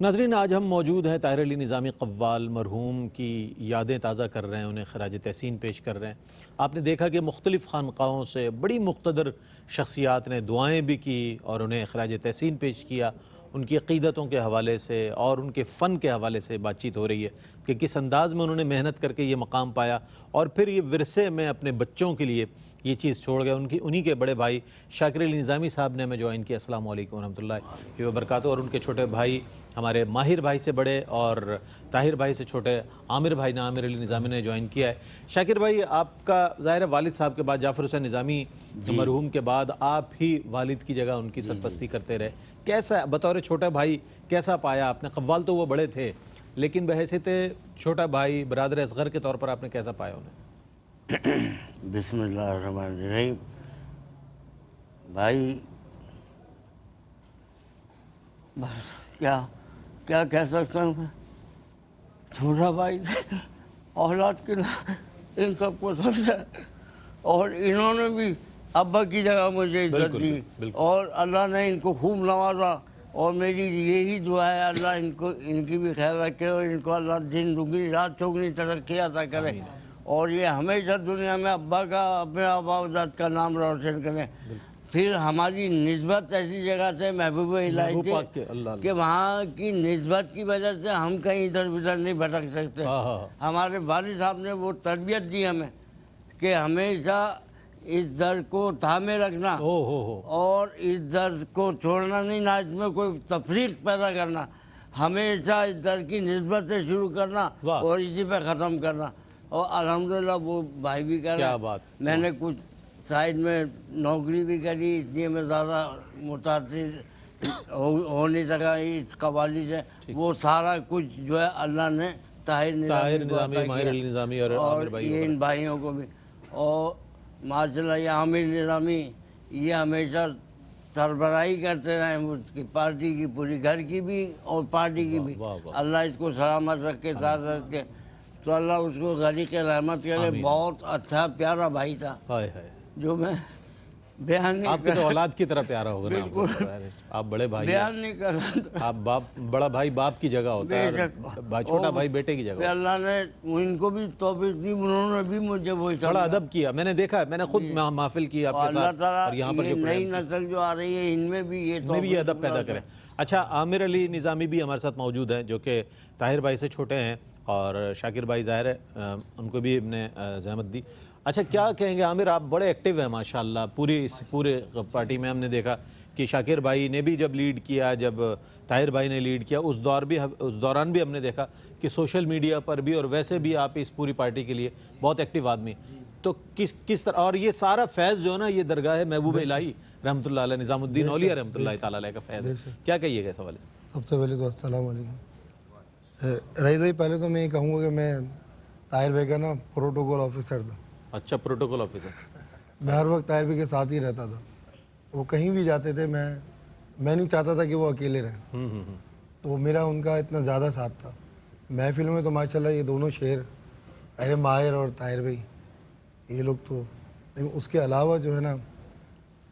ناظرین، آج ہم موجود ہیں طاہر علی نظامی قوال مرحوم کی یادیں تازہ کر رہے ہیں، انہیں خراج تحسین پیش کر رہے ہیں۔ آپ نے دیکھا کہ مختلف خانقاہوں سے بڑی مقتدر شخصیات نے دعائیں بھی کی اور انہیں خراج تحسین پیش کیا۔ ان کی عقیدتوں کے حوالے سے اور ان کے فن کے حوالے سے بات چیت ہو رہی ہے کہ کس انداز میں انہوں نے محنت کر کے یہ مقام پایا اور پھر یہ ورثے میں اپنے بچوں کے لیے یہ چیز چھوڑ گئے۔ انہی کے بڑے بھائی شاکر علی نظامی صاحب نے ہمیں جوائن کیا۔ السلام علیکم ورحمۃ اللہ وبرکاتہ۔ اور ان کے چھوٹے بھائی ہمارے ماہر بھائی سے بڑے اور طاہر بھائی سے چھوٹے عامر بھائی نے، عامر علی نظامی نے جوائن کیا ہے۔ شاکر بھائی، آپ کا ظاہر ہے والد صاحب کے بعد جعفر حسین نظامی مرحوم کے بعد آپ ہی والد کی جگہ ان کی سرپرستی کرتے رہے۔ کیسا بطور چھوٹا بھائی کیسا پایا آپ نے؟ قوال تو وہ بڑے تھے لیکن بحیثیت چھوٹا بھائی برادر اصغر کے طور پر آپ نے کیسا پایا انہیں؟ بسم اللہ الرحمن الرحیم۔ بھائی بس کیا کہہ سکتا ہوں میں، چھوٹا بھائی اولاد کے ان سب کو سمجھا، اور انہوں نے بھی ابا کی جگہ مجھے عزت دی اور اللہ نے ان کو خوب نوازا، اور میری یہی دعا ہے اللہ ان کی بھی خیال رکھے اور ان کو اللہ دن دگنی رات چوگنی ترقی عطا کرے، اور یہ ہمیشہ دنیا میں ابا کا اپنے آبا و اجداد کا نام روشن کریں۔ پھر ہماری نسبت ایسی جگہ سے محبوب الہی تھی کہ وہاں کی نسبت کی وجہ سے ہم کہیں ادھر ادھر نہیں بھٹک سکتے۔ ہمارے والد صاحب نے وہ تربیت دی ہمیں کہ ہمیشہ اس در کو تھامے رکھنا اور اس در کو چھوڑنا نہیں، نہ اس میں کوئی تفریق پیدا کرنا، ہمیشہ اس در کی نسبت سے شروع کرنا اور اسی پہ ختم کرنا۔ اور الحمدللہ وہ بھائی بھی کر رہے ہیں، میں نے کچھ سائڈ میں نوکری بھی کری، اس لیے میں زیادہ متاثر ہو نہیں سکا اس قوالی سے۔ وہ سارا کچھ جو ہے اللہ نے طاہر نظامی، ماہر علی نظامی اور یہ ان بھائیوں کو بھی، اور ماشاءاللہ یہ عامر نظامی یہ ہمیشہ سربراہی کرتے رہے اس کی پارٹی کی، پوری گھر کی بھی اور پارٹی کی بھی۔ اللہ اس کو سلامت رکھے، ساتھ رکھے، تو اللہ اس کو غریق رحمت کرے۔ بہت اچھا پیارا بھائی تھا جو میں بیان نہیں آپ کی تو اولاد کی طرح پیارا ہوگا نا، آپ بڑے بھائی بیان نہیں کر رہا، آپ بڑا بھائی باپ کی جگہ ہوتا ہے اور چھوٹا بھائی بیٹے کی جگہ ہوتا ہے۔ اللہ نے ان کو بھی توفیق دی، انہوں نے بھی مجھے وہی بڑا ادب کیا، میں نے دیکھا، میں نے خود محفل کی آپ کے ساتھ، اور یہاں پر جو نئی نسل جو آ رہی ہے ان میں بھی یہ ادب پیدا کرے۔ اچھا، عامر علی نظامی بھی ہمارے ساتھ موجود ہیں جو کہ طاہر بھائی سے چھوٹے ہیں، اور شاکر بھائی ظاہر ہے ان کو بھی نے زحمت دی۔ اچھا، کیا کہیں گے عامر، آپ بڑے ایکٹیو ہیں ماشاءاللہ پورے پارٹی میں۔ ہم نے دیکھا کہ شاکر بھائی نے بھی جب لیڈ کیا، جب طاہر بھائی نے لیڈ کیا، اس دوران بھی ہم نے دیکھا کہ سوشل میڈیا پر بھی اور ویسے بھی آپ اس پوری پارٹی کے لیے بہت ایکٹیو آدمی۔ تو کس طرح، اور یہ سارا فیض جو ہے نا، یہ درگاہ محبوب الہی رحمۃ اللہ علیہ، نظام الدین اولیاء رحمۃ اللہ تعالیٰ علیہ کا فیض، کیا کہیے گا اس حوالے سے؟ سب سے پہلے تو السلام علیکم رئیس بھائی۔ پہلے تو میں یہ کہوں گا کہ میں طاہر بھائی کا نا پروٹوکول آفیسر تھا۔ اچھا، پروٹوکول آفیسر۔ میں ہر وقت طاہر بھائی کے ساتھ ہی رہتا تھا، وہ کہیں بھی جاتے تھے، میں نہیں چاہتا تھا کہ وہ اکیلے رہیں، تو میرا ان کا اتنا زیادہ ساتھ تھا محفل میں۔ تو ماشاءاللہ یہ دونوں شعر، ارے ماہر اور طاہر بھائی، یہ لوگ تو، لیکن اس کے علاوہ جو ہے نا،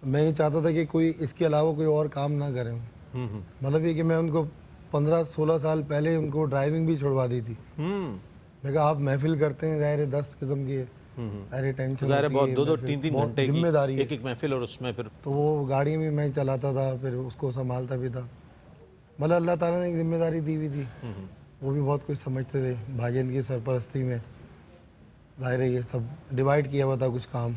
میں یہ چاہتا تھا کہ کوئی اس کے علاوہ کوئی اور کام نہ کریں۔ مطلب یہ کہ میں ان کو 15-16 سال پہلے ان کو ڈرائیونگ بھی چھوڑوا دی تھی۔ میں کہا آپ محفل کرتے ہیں، ظاہر ہے 10 قسم کی ٹینشن ہوتی ہے، ذمہ داری ہے، ایک محفل، اور اس میں پھر تو وہ گاڑی میں میں چلاتا تھا، پھر اس کو سنبھالتا بھی تھا۔ مطلب اللہ تعالیٰ نے ایک ذمہ داری دی ہوئی تھی، وہ بھی بہت کچھ سمجھتے تھے۔ بھائی جان کی سرپرستی میں ظاہر ہے یہ سب ڈیوائڈ کیا ہوا تھا کچھ کام،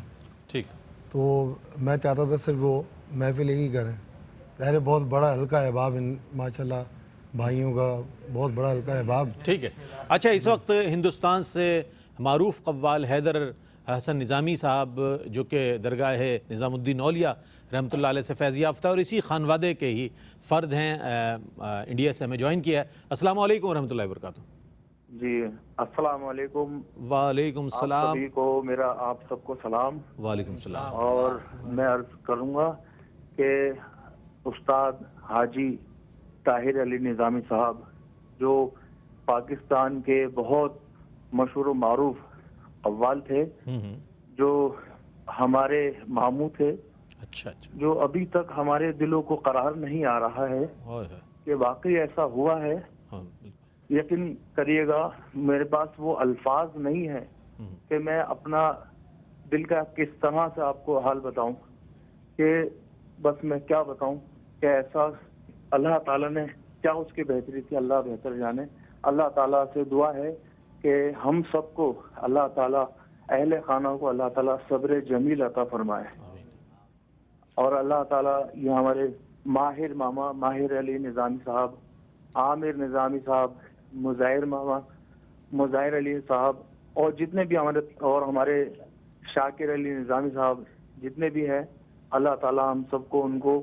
ٹھیک، تو میں چاہتا تھا صرف وہ محفل ہی کریں۔ ظاہر ہے بہت بڑا حلقہ احباب ماشاءاللہ بھائیوں کا، بہت بڑا حلقہ احباب۔ ٹھیک ہے۔ اچھا، اس وقت ہندوستان سے معروف قوال حیدر حسن نظامی صاحب جو کہ درگاہ نظام الدین اولیاء رحمۃ اللہ علیہ سے فیض یافتہ اور اسی خانوادے کے ہی فرد ہیں، انڈیا سے ہمیں جوائن کیا ہے۔ السلام علیکم ورحمۃ اللہ وبرکاتہ۔ جی السلام علیکم۔ وعلیکم السلام۔ سبھی کو میرا، آپ سب کو سلام۔ وعلیکم السلام۔ اور میں عرض کروں گا کہ استاد حاجی طاہر علی نظامی صاحب جو پاکستان کے بہت مشہور و معروف قوال تھے، جو ہمارے ماموں تھے، اچھا، جو ابھی تک ہمارے دلوں کو قرار نہیں آ رہا ہے کہ واقعی ایسا ہوا ہے. ہاں، یقین کریے گا میرے پاس وہ الفاظ نہیں ہے کہ میں اپنا دل کا کس طرح سے آپ کو حال بتاؤں، کہ بس میں کیا بتاؤں کہ ایسا اللہ تعالیٰ نے کیا اس کی بہتری تھی، اللہ بہتر جانے. اللہ تعالیٰ سے دعا ہے کہ ہم سب کو اللہ تعالیٰ، اہل خانہ کو اللہ تعالیٰ صبر جمیل عطا فرمائے. اور اللہ تعالیٰ یہ ہمارے ماہر ماما ماہر علی نظامی صاحب، عامر نظامی صاحب، مظاہر ماما مظاہر علی صاحب، اور جتنے بھی ہمارے شاکر علی نظامی صاحب جتنے بھی ہیں، اللہ تعالیٰ ہم سب کو ان کو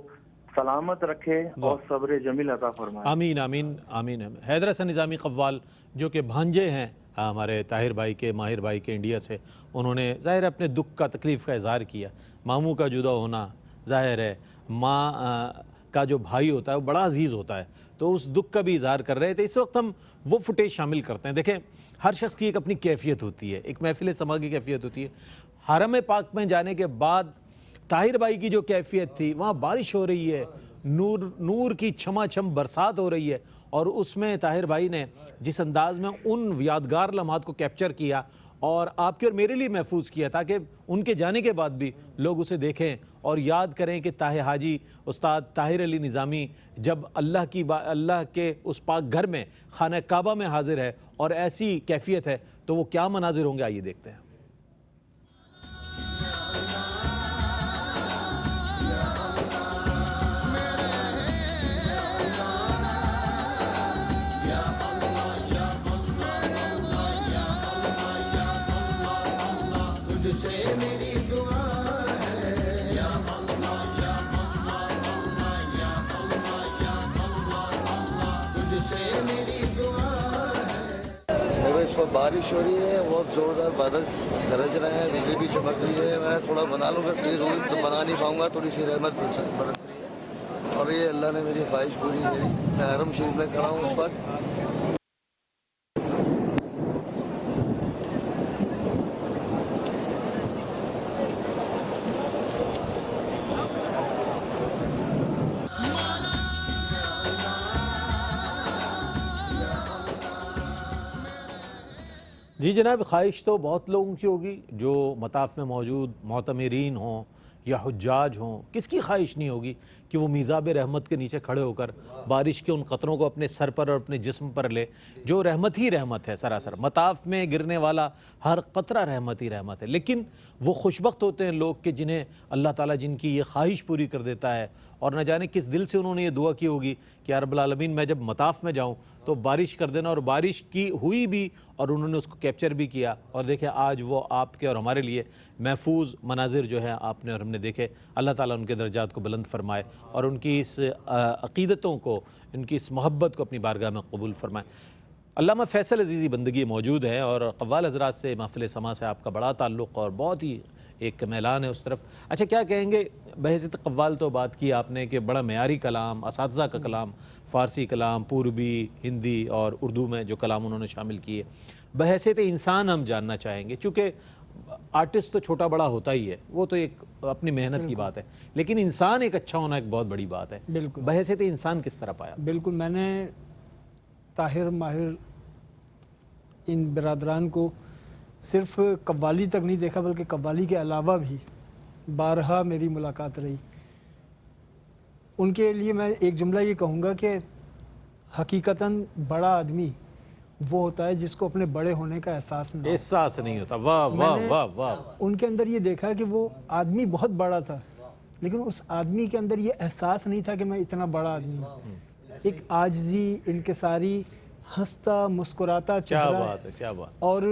سلامت رکھے اور صبر جمیل عطا فرمائے. آمین آمین آمین. حیدر حسن نظامی قوال جو کہ بھانجے ہیں ہمارے طاہر بھائی کے، ماہر بھائی کے انڈیا سے، انہوں نے ظاہر ہے اپنے دکھ کا، تکلیف کا اظہار کیا. ماموں کا جدا ہونا ظاہر ہے، ماں کا جو بھائی ہوتا ہے وہ بڑا عزیز ہوتا ہے، تو اس دکھ کا بھی اظہار کر رہے تھے. اس وقت ہم وہ فوٹیج شامل کرتے ہیں. دیکھیں ہر شخص کی ایک اپنی کیفیت ہوتی ہے، ایک محفل سما کی کیفیت ہوتی ہے. حرم پاک میں جانے کے بعد طاہر بھائی کی جو کیفیت تھی، وہاں بارش ہو رہی ہے، نور کی چھما چھم برسات ہو رہی ہے، اور اس میں طاہر بھائی نے جس انداز میں ان یادگار لمحات کو کیپچر کیا اور آپ کے اور میرے لیے محفوظ کیا، تاکہ ان کے جانے کے بعد بھی لوگ اسے دیکھیں اور یاد کریں کہ حاجی استاد طاہر علی نظامی جب اللہ کے اس پاک گھر میں، خانہ کعبہ میں حاضر ہے اور ایسی کیفیت ہے تو وہ کیا مناظر ہوں گے. آئیے دیکھتے ہیں. اس پر بارش ہو رہی ہے، بہت زوردار بادل گرج رہے ہیں، بجلی بھی چمک رہی ہے. میں تھوڑا بنا لوں گا، تیز ہوئی تو بنا نہیں پاؤں گا، تھوڑی سی رحمت برس رہی ہے. اور یہ اللہ نے میری خواہش پوری کری. میں حرم شریف میں کھڑا ہوں اس وقت. جی جناب، خواہش تو بہت لوگوں کی ہوگی جو مطاف میں موجود معتمرین ہوں یا حجاج ہوں. کس کی خواہش نہیں ہوگی کہ وہ میزاب رحمت کے نیچے کھڑے ہو کر بارش کے ان قطروں کو اپنے سر پر اور اپنے جسم پر لے، جو رحمت ہی رحمت ہے سراسر. مطاف میں گرنے والا ہر قطرہ رحمت ہی رحمت ہے. لیکن وہ خوشبخت ہوتے ہیں لوگ کہ جنہیں اللہ تعالیٰ جن کی یہ خواہش پوری کر دیتا ہے، اور نہ جانے کس دل سے انہوں نے یہ دعا کی ہوگی کہ یا رب العالمین میں جب مطاف میں جاؤں تو بارش کر دینا. اور بارش کی ہوئی بھی اور انہوں نے اس کو کیپچر بھی کیا. اور دیکھیں آج وہ آپ کے اور ہمارے لیے محفوظ مناظر جو ہے آپ نے اور ہم نے دیکھے. اللہ تعالیٰ ان کے درجات کو بلند فرمائے اور ان کی اس عقیدتوں کو، ان کی اس محبت کو اپنی بارگاہ میں قبول فرمائے. علامہ فیصل عزیزی بندگی موجود ہیں اور قوال حضرات سے، محفل سما سے آپ کا بڑا تعلق اور بہت ہی ایک میلان ہے اس طرف. اچھا کیا کہیں گے بحیثیت قوال؟ تو بات کی آپ نے کہ بڑا معیاری کلام، اساتذہ کا کلام، فارسی کلام، پوربی، ہندی اور اردو میں جو کلام انہوں نے شامل کیے. بحیثیت انسان ہم جاننا چاہیں گے، چونکہ آرٹسٹ تو چھوٹا بڑا ہوتا ہی ہے، وہ تو ایک اپنی محنت کی بات ہے، لیکن انسان ایک اچھا ہونا ایک بہت بڑی بات ہے. بالکل بحیثیت انسان کس طرح پایا؟ بالکل میں نے طاہر، ماہر، ان برادران کو صرف قوالی تک نہیں دیکھا بلکہ قوالی کے علاوہ بھی بارہا میری ملاقات رہی. ان کے لیے میں ایک جملہ یہ کہوں گا کہ حقیقتاً بڑا آدمی وہ ہوتا ہے جس کو اپنے بڑے ہونے کا احساس نہ ہو. احساس نہیں ہوتا. واہ واہ واہ واہ. ان کے اندر یہ دیکھا کہ وہ آدمی بہت بڑا تھا، لیکن اس آدمی کے اندر یہ احساس نہیں تھا کہ میں اتنا بڑا آدمی ہوں. ایک عاجزی، انکساری، ہنستا مسکراتا چہرہ. کیا بات ہے، کیا بات. اور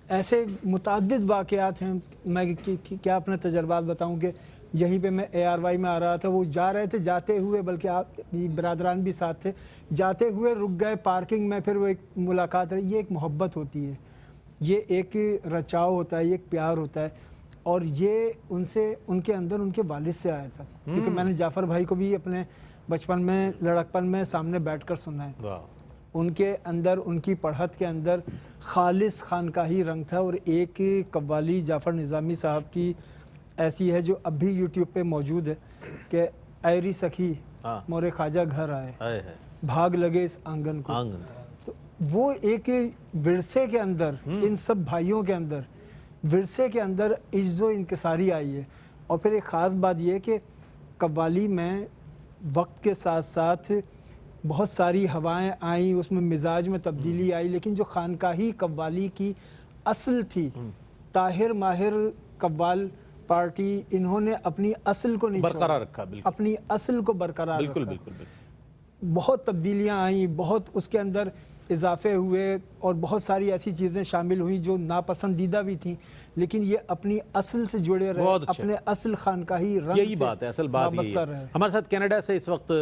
ایسے متعدد واقعات ہیں. میں کیا اپنے تجربات بتاؤں کہ یہیں پہ میں ARY میں آ رہا تھا، وہ جا رہے تھے، جاتے ہوئے، بلکہ آپ برادران بھی ساتھ تھے، جاتے ہوئے رک گئے پارکنگ میں، پھر وہ ایک ملاقات رہی. یہ ایک محبت ہوتی ہے، یہ ایک رچاؤ ہوتا ہے، یہ ایک پیار ہوتا ہے. اور یہ ان کے اندر ان کے والد سے آیا تھا، کیونکہ میں نے جعفر بھائی کو بھی اپنے بچپن میں، لڑکپن میں سامنے بیٹھ کر سنا ہے. ان کے اندر، ان کی پڑھت کے اندر خالص خانقاہی رنگ تھا. اور ایک قوالی جعفر نظامی صاحب کی ایسی ہے جو اب بھی یوٹیوب پہ موجود ہے کہ ایری سکھی مورے خواجہ گھر آئے. بھاگ لگے اس آنگن کو. تو وہ ایک ورثے کے اندر ان سب بھائیوں کے اندر ورثے کے اندر عجز و انکساری آئی ہے. اور پھر ایک خاص بات یہ کہ قوالی میں وقت کے ساتھ ساتھ بہت ساری ہوائیں آئیں, اس میں مزاج میں تبدیلی آئی, لیکن جو خانقاہی قوالی کی اصل تھی, طاہر ماہر قوال پارٹی, انہوں نے اپنی اصل کو نہیں برقرار رکھا, اپنی اصل کو برقرار رکھا. بالکل. بہت تبدیلیاں آئیں, بہت اس کے اندر اضافے ہوئے, اور بہت ساری ایسی چیزیں شامل ہوئیں جو ناپسندیدہ بھی تھیں, لیکن یہ اپنی اصل سے جڑے رہے, اپنے اصل خانقاہی رنگ یہی بات ہے, اصل بات یہی ہے. ہمارے ساتھ کینیڈا سے اس وقت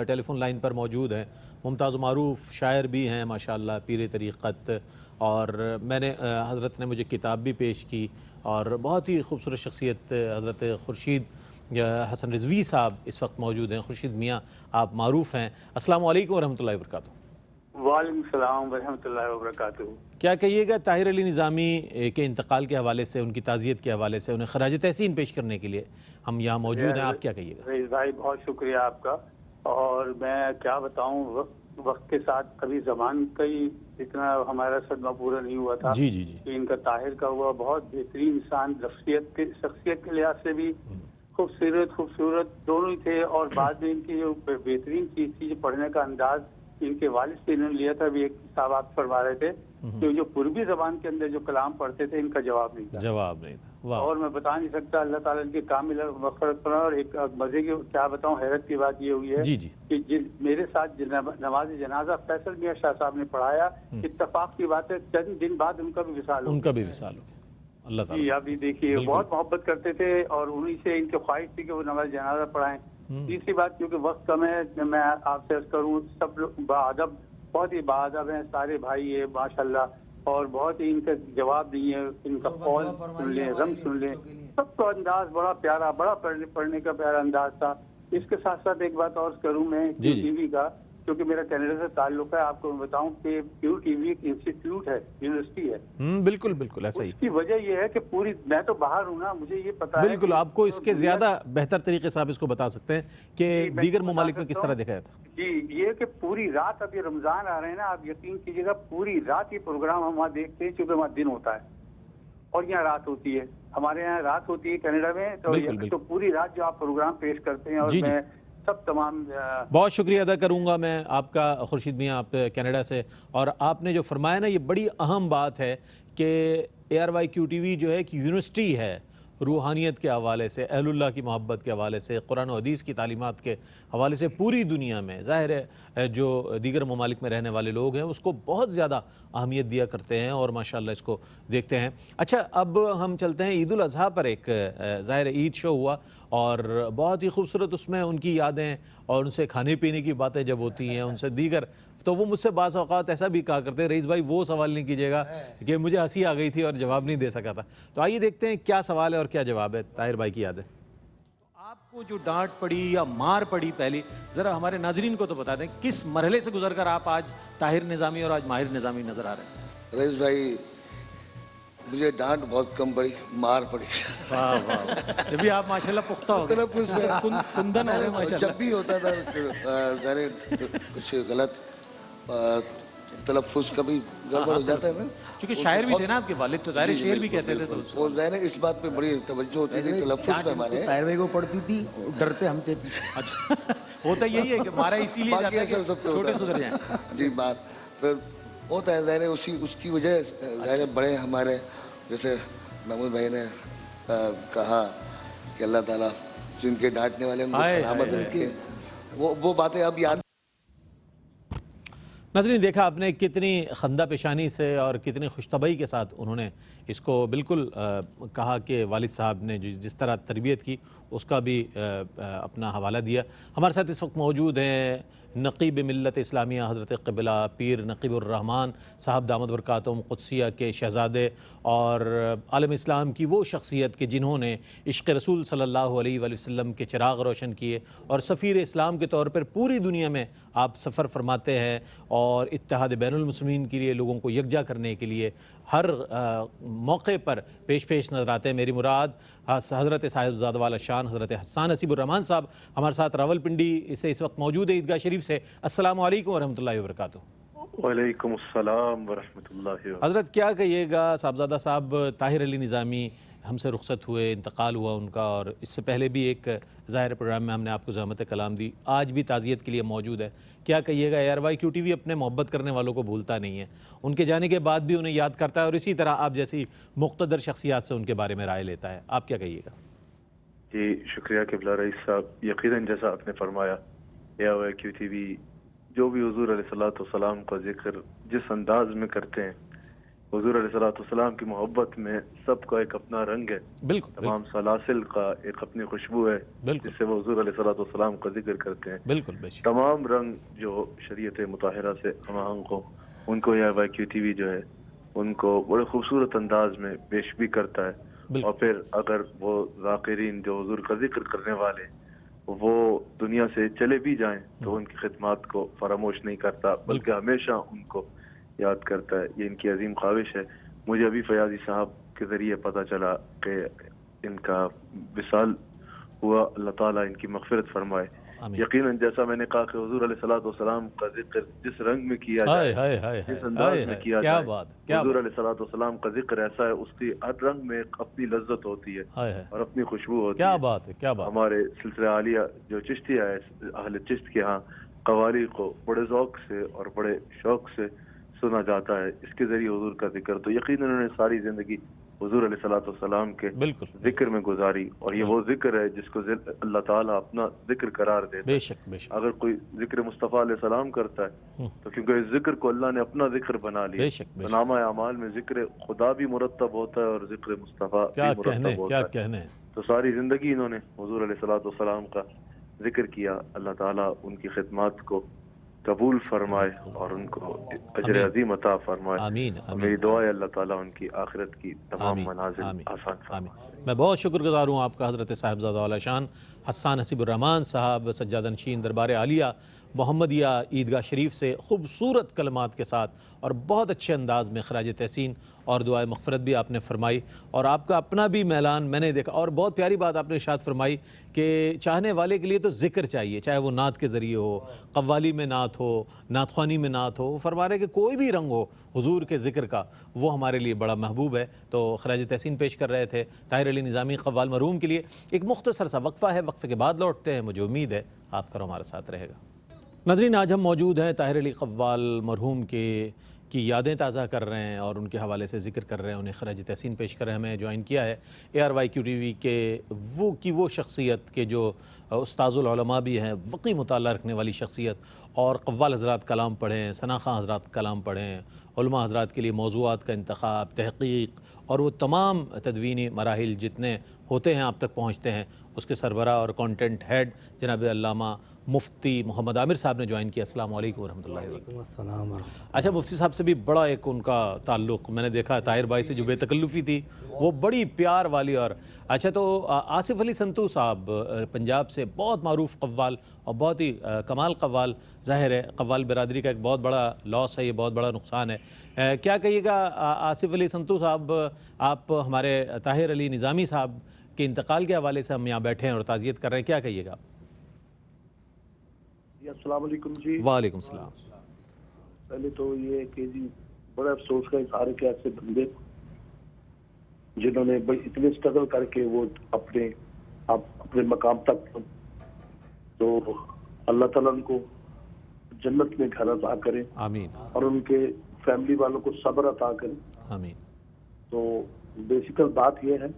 ٹیلی فون لائن پر موجود ہیں ممتاز و معروف شاعر بھی ہیں ماشاءاللہ, پیر طریقت, اور میں نے حضرت نے مجھے کتاب بھی پیش کی, اور بہت ہی خوبصورت شخصیت حضرت خورشید حسن رضوی صاحب اس وقت موجود ہیں. خورشید میاں آپ معروف ہیں. السلام علیکم ورحمۃ اللہ وبرکاتہ. وعلیکم السلام ورحمۃ اللہ وبرکاتہ. کیا کہیے گا طاہر علی نظامی کے انتقال کے حوالے سے, ان کی تعزیت کے حوالے سے, انہیں خراج تحسین پیش کرنے کے لیے ہم یہاں موجود ہیں, آپ کیا کہیے گا؟ رئیس بھائی بہت شکریہ آپ کا, اور میں کیا بتاؤں, وقت کے ساتھ کبھی زمان کا ہی اتنا ہمارا صدمہ پورا نہیں ہوا تھا. جی کہ ان کا طاہر کا ہوا, بہت بہترین انسان, شخصیت کے لحاظ سے بھی خوبصورت دونوں ہی تھے, اور بعد میں ان کی جو بہترین چیز تھی جو پڑھنے کا انداز ان کے والد سے انہوں نے لیا تھا. بھی ایک صاحب آپ فرما رہے تھے کہ جو پوربی زبان کے اندر جو کلام پڑھتے تھے ان کا جواب نہیں تھا. اور میں بتا نہیں سکتا, اللہ تعالیٰ کی کامل مغفرت پر. اور ایک مزے کی کیا بتاؤں, حیرت کی بات یہ ہوئی ہے کہ میرے ساتھ نماز جنازہ فیصل میاں شاہ صاحب نے پڑھایا, اتفاق کی بات ہے چند دن بعد ان کا بھی وصال ہو گیا. اللہ تعالیٰ جی ابھی دیکھیے, بہت محبت کرتے تھے, اور انہی سے ان کی خواہش تھی کہ وہ نماز جنازہ پڑھائیں. تیسری بات, کیونکہ وقت کم ہے, میں آپ سے عرض کروں, سب لوگ باادب, بہت ہی باادب ہیں, سارے بھائی ہیں ماشاءاللہ, اور بہت ہی ان کا جواب نہیں ہے, ان کا قول سن لیں, رنگ سن لیں, سب کا انداز بڑا پیارا, بڑا پڑھنے کا پیارا انداز تھا. اس کے ساتھ ساتھ ایک بات اور کروں میں ٹی وی کا, کیونکہ میرا کینیڈا سے تعلق ہے, آپ کو میں بتاؤں کہ کیو ٹی وی ایک انسٹیٹیوٹ ہے, یونیورسٹی ہے. بالکل ایسا ہی. اس کی وجہ یہ ہے کہ پوری, میں تو باہر ہوں نا, مجھے یہ پتا ہے بالکل, آپ کو اس کے زیادہ بہتر طریقے سے آپ اس کو بتا سکتے ہیں کہ دیگر ممالک میں کس طرح دیکھا جاتا ہے. جی, یہ کہ پوری رات, اب یہ رمضان آ رہے ہیں نا, آپ یقین کیجیے گا پوری رات یہ پروگرام ہم وہاں دیکھتے ہیں, چونکہ وہاں دن ہوتا ہے اور یہاں رات ہوتی ہے. ہمارے یہاں رات ہوتی ہے کینیڈا میں, تو پوری رات جو آپ پروگرام پیش کرتے ہیں, اور میں سب تمام بہت شکریہ ادا کروں گا میں آپ کا خورشید میاں, آپ کینیڈا سے. اور آپ نے جو فرمایا نا, یہ بڑی اہم بات ہے کہ ARYQTV جو ہے ایک یونیورسٹی ہے, روحانیت کے حوالے سے, اہل اللہ کی محبت کے حوالے سے, قرآن و حدیث کی تعلیمات کے حوالے سے پوری دنیا میں, ظاہر ہے جو دیگر ممالک میں رہنے والے لوگ ہیں اس کو بہت زیادہ اہمیت دیا کرتے ہیں, اور ماشاءاللہ اس کو دیکھتے ہیں. اچھا, اب ہم چلتے ہیں عید الاضحیٰ پر. ایک ظاہر عید شو ہوا, اور بہت ہی خوبصورت اس میں ان کی یادیں, اور ان سے کھانے پینے کی باتیں جب ہوتی ہیں, ان سے دیگر, تو وہ مجھ سے بعض اوقات ایسا بھی کہا کرتے ہیں, رئیس بھائی وہ سوال نہیں کیجیے گا کہ مجھے ہنسی آ گئی تھی اور جواب نہیں دے سکا تھا. تو آئیے دیکھتے ہیں کیا سوال ہے اور کیا جواب ہے طاہر بھائی کی یادیں. آپ کو جو ڈانٹ پڑی یا مار پڑی پہلی, ذرا ہمارے ناظرین کو تو بتا دیں کس مرحلے سے گزر کر آپ آج طاہر نظامی اور آج ماہر نظامی نظر آ رہے ہیں. رئیس بھائی, مجھے ڈانٹ بہت کم پڑی, مار پڑی. جب بھی آپ ماشاءاللہ پختہ ہو گئے, کندن ہو گئے ماشاءاللہ. جب بھی ہوتا تھا کچھ غلط تلفظ کبھی گڑبڑ ہو جاتا ہے نا, چونکہ شاعر بھی تھے نا آپ کے والد, تو ظاہر شعر بھی کہتے تھے, تو ظاہر اس بات پہ بڑی توجہ ہوتی تھی تلفظ پہ ہمارے. طاہر بھائی کو پڑھتی تھی, ڈرتے ہم تھے. اچھا, ہوتا یہی ہے کہ مارا اسی لیے جاتا ہے کہ چھوٹے سدھر جائیں. جی, بات پھر ہوتا ہے ظاہر, اس کی وجہ ظاہر بڑے ہمارے جیسے محمود بھائی نے کہا کہ اللہ تعالیٰ جن کے ڈانٹنے والے ان کو سلامت رکھے, وہ باتیں اب یاد. ناظرین, دیکھا آپ نے کتنی خندہ پیشانی سے اور کتنی خوش طبعی کے ساتھ انہوں نے اس کو بالکل کہا کہ والد صاحب نے جس طرح تربیت کی اس کا بھی اپنا حوالہ دیا. ہمارے ساتھ اس وقت موجود ہیں نقیب ملت اسلامیہ حضرت قبلہ پیر نقیب الرحمن صاحب دامت برکاتہم قدسیہ کے شہزادے, اور عالم اسلام کی وہ شخصیت کہ جنہوں نے عشق رسول صلی اللہ علیہ وآلہ وسلم کے چراغ روشن کیے, اور سفیر اسلام کے طور پر پوری دنیا میں آپ سفر فرماتے ہیں, اور اتحاد بین المسلمین کے لیے, لوگوں کو یکجا کرنے کے لیے ہر موقع پر پیش نظر آتے ہیں۔ میری مراد حضرت صاحبزادہ والا شان حضرت حسان نصیب الرحمان صاحب ہمارے ساتھ راولپنڈی سے اس وقت موجود ہے، عیدگاہ شریف سے۔ السلام علیکم ورحمۃ اللہ وبرکاتہ۔ وعلیکم السلام ورحمۃ اللہ وبرکاتہ۔ حضرت کیا کہیے گا، صاحبزادہ صاحب طاہر علی نظامی ہم سے رخصت ہوئے، انتقال ہوا ان کا، اور اس سے پہلے بھی ایک ظاہر پروگرام میں ہم نے آپ کو زحمت کلام دی، آج بھی تعزیت کے لیے موجود ہے، کیا کہیے گا؟ ARY QTV اپنے محبت کرنے والوں کو بھولتا نہیں ہے، ان کے جانے کے بعد بھی انہیں یاد کرتا ہے، اور اسی طرح آپ جیسی مقتدر شخصیات سے ان کے بارے میں رائے لیتا ہے، آپ کیا کہیے گا؟ جی شکریہ قبلہ رئیس صاحب، یقیناً جیسا آپ نے فرمایا ARY QTV جو بھی حضور علیہ الصلوۃ والسلام کا ذکر جس انداز میں کرتے ہیں، حضور علیہ الصلوۃ والسلام کی محبت میں سب کا ایک اپنا رنگ ہے، بالکل تمام سلاسل کا ایک اپنی خوشبو ہے جس سے وہ حضور علیہ الصلوۃ والسلام کا ذکر کرتے ہیں۔ بالکل بے شک، تمام رنگ جو شریعت مطہرہ سے ہم آہنگ ہو ان کو ARY QTV جو ہے ان کو بڑے خوبصورت انداز میں پیش بھی کرتا ہے، اور پھر اگر وہ ذاکرین جو حضور کا ذکر کرنے والے وہ دنیا سے چلے بھی جائیں تو ان کی خدمات کو فراموش نہیں کرتا، بلکہ ہمیشہ ان کو یاد کرتا ہے۔ یہ ان کی عظیم خواہش ہے۔ مجھے ابھی فیاضی صاحب کے ذریعے پتہ چلا کہ ان کا وصال ہوا، اللہ تعالیٰ ان کی مغفرت فرمائے۔ یقیناً جیسا میں نے کہا کہ حضور علیہ الصلوۃ والسلام کا ذکر جس رنگ میں کیا جائے، جس انداز میں کیا جائے، حضور علیہ الصلوۃ والسلام کا ذکر ایسا ہے اس کی ہر رنگ میں اپنی لذت ہوتی ہے اور اپنی خوشبو ہوتی ہے۔ کیا بات ہے، کیا بات۔ ہمارے سلسلہ عالیہ جو چشتیہ ہے، اہل چشت کے ہاں قوالی کو بڑے ذوق سے اور بڑے شوق سے سنا جاتا ہے، اس کے ذریعے حضور کا ذکر، تو یقیناً انہوں نے ساری زندگی حضور علیہ الصلوۃ والسلام کے ذکر میں گزاری، اور یہ وہ ذکر ہے جس کو اللہ تعالیٰ اپنا ذکر قرار دیتا ہے۔ بے شک بے شک۔ اگر کوئی ذکر مصطفیٰ علیہ السلام کرتا ہے تو کیونکہ اس ذکر کو اللہ نے اپنا ذکر بنا لیا، تو نامہ اعمال میں ذکر خدا بھی مرتب ہوتا ہے اور ذکر مصطفیٰ بھی مرتب ہوتا ہے۔ کیا کہنے، تو ساری زندگی انہوں نے حضور علیہ الصلوۃ والسلام کا ذکر کیا۔ اللہ تعالیٰ ان کی خدمات کو قبول فرمائے اور ان کو اجر عظیم عطا فرمائے۔ آمین۔ میری دعا ہے اللہ تعالیٰ ان کی آخرت کی تمام منازل آسان فرمائے۔ میں بہت شکر گزار ہوں آپ کا حضرت صاحبزادہ والا شان حسان نصیب الرحمان صاحب، سجادہ نشین دربار عالیہ محمدیہ عیدگاہ شریف سے خوبصورت کلمات کے ساتھ اور بہت اچھے انداز میں خراج تحسین اور دعائے مغفرت بھی آپ نے فرمائی، اور آپ کا اپنا بھی میلان میں نے دیکھا، اور بہت پیاری بات آپ نے ارشاد فرمائی کہ چاہنے والے کے لیے تو ذکر چاہیے، چاہے وہ نعت کے ذریعے ہو، قوالی میں نعت ہو، نعت خوانی میں نعت ہو، وہ فرما رہے کہ کوئی بھی رنگ ہو حضور کے ذکر کا وہ ہمارے لیے بڑا محبوب ہے۔ تو خراج تحسین پیش کر رہے تھے طاہر علی نظامی قوال مرحوم کے لیے۔ ایک مختصر سا وقفہ ہے، وقفے کے بعد لوٹتے ہیں، مجھے امید ہے آپ کا ہمارے ساتھ رہے گا۔ ناظرین، آج ہم موجود ہیں طاہر علی قوال مرحوم کی یادیں تازہ کر رہے ہیں اور ان کے حوالے سے ذکر کر رہے ہیں، انہیں خراج تحسین پیش کر رہے ہیں۔ ہمیں جوائن کیا ہے ARY QTV کے وہ شخصیت کے جو استاذ العلماء بھی ہیں، وقی مطالعہ رکھنے والی شخصیت، اور قوال حضرات کلام پڑھیں، ثنا خاں حضرات کلام پڑھیں، علماء حضرات کے لیے موضوعات کا انتخاب، تحقیق اور وہ تمام تدوینی مراحل جتنے ہوتے ہیں آپ تک پہنچتے ہیں، اس کے سربراہ اور کانٹینٹ ہیڈ جناب علامہ مفتی محمد عامر صاحب نے جوائن کیا۔ السلام علیکم ورحمۃ اللہ وبرکاتہ۔ اچھا، مفتی صاحب سے بھی بڑا ایک ان کا تعلق میں نے دیکھا، طاہر بھائی سے جو بے تکلفی تھی وہ بڑی پیار والی۔ اور اچھا، تو آصف علی سنتو صاحب پنجاب سے بہت معروف قوال اور بہت ہی کمال قوال، ظاہر ہے قوال برادری کا ایک بہت بڑا لاس ہے، یہ بہت بڑا نقصان ہے۔ کیا کہیے گا آصف علی سنتو صاحب، آپ ہمارے طاہر علی نظامی صاحب کے انتقال کے حوالے سے ہم یہاں بیٹھے ہیں اور تعزیت کر رہے ہیں، کیا کہیے گا؟ السلام علیکم جی۔ وعلیکم السلام۔ پہلے تو یہ کہ جی بڑا افسوس کا اظہار ہے کہ ایسے بندے جنہوں نے اتنے اسٹرگل کر کے وہ اپنے مقام تک، تو اللہ تعالیٰ ان کو جنت میں گھر عطا کرے، آمین، اور ان کے فیملی والوں کو صبر عطا کرے، آمین۔ تو بیسیکل بات یہ ہے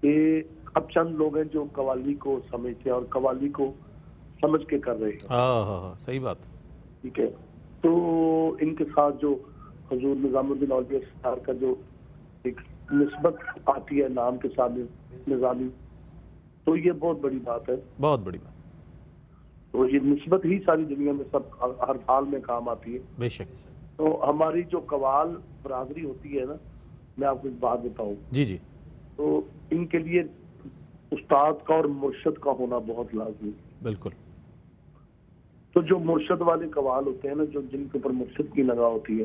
کہ اب چند لوگ ہیں جو قوالی کو سمجھتے ہیں اور قوالی کو سمجھ کے کر رہے ہیں۔ ہاں، صحیح بات، ٹھیک ہے، تو ان کے ساتھ جو حضور نظام الدین اولیا سرکار کا جو ایک نسبت آتی ہے نام کے ساتھ نظامی، تو یہ بہت بڑی بات ہے، بہت بڑی بات، تو یہ نسبت ہی ساری دنیا میں سب ہر حال میں کام آتی ہے۔ بے شک۔ تو ہماری جو قوال برادری ہوتی ہے نا، میں آپ کو ایک بات بتاؤں، جی، تو ان کے لیے استاد کا اور مرشد کا ہونا بہت لازمی ہے۔ بالکل۔ تو جو مرشد والے قوال ہوتے ہیں نا، جو جن کے اوپر مرشد کی نگاہ ہوتی ہے،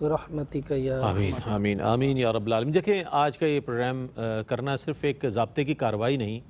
برحمتک یا آمین آمین آمین یا رب العالمین۔ دیکھیں آج کا یہ پروگرام کرنا صرف ایک ضابطے کی کارروائی نہیں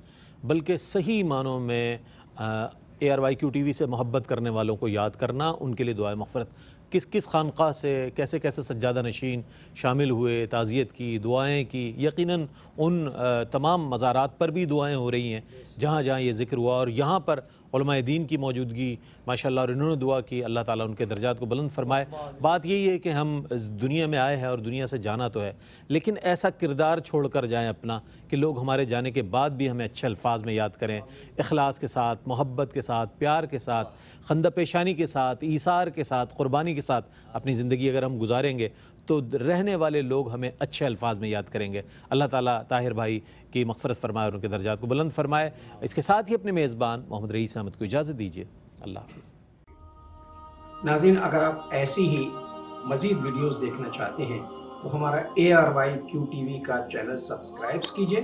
بلکہ صحیح معنوں میں ARYQ TV سے محبت کرنے والوں کو یاد کرنا، ان کے لیے دعائے مغفرت۔ کس کس خانقاہ سے کیسے کیسے سجادہ نشین شامل ہوئے، تعزیت کی، دعائیں کی، یقیناً ان تمام مزارات پر بھی دعائیں ہو رہی ہیں جہاں جہاں یہ ذکر ہوا، اور یہاں پر علماء دین کی موجودگی ماشاءاللہ، اور انہوں نے دعا کی، اللہ تعالیٰ ان کے درجات کو بلند فرمائے۔ بات یہی ہے کہ ہم دنیا میں آئے ہیں اور دنیا سے جانا تو ہے، لیکن ایسا کردار چھوڑ کر جائیں اپنا کہ لوگ ہمارے جانے کے بعد بھی ہمیں اچھے الفاظ میں یاد کریں، اخلاص کے ساتھ، محبت کے ساتھ، پیار کے ساتھ، خندہ پیشانی کے ساتھ، ایثار کے ساتھ، قربانی کے ساتھ اپنی زندگی اگر ہم گزاریں گے تو رہنے والے لوگ ہمیں اچھے الفاظ میں یاد کریں گے۔ اللہ تعالیٰ طاہر بھائی کی مغفرت فرمائے اور ان کے درجات کو بلند فرمائے۔ اس کے ساتھ ہی اپنے میزبان محمد رئیس احمد کو اجازت دیجیے، اللہ حافظ۔ ناظرین، اگر آپ ایسی ہی مزید ویڈیوز دیکھنا چاہتے ہیں تو ہمارا ARYQ TV کا چینل سبسکرائب کیجئے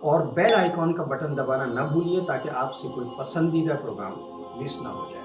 اور بیل آئیکن کا بٹن دبانا نہ بھولیے تاکہ آپ سے کوئی پسندیدہ پروگرام مس نہ ہو جائے۔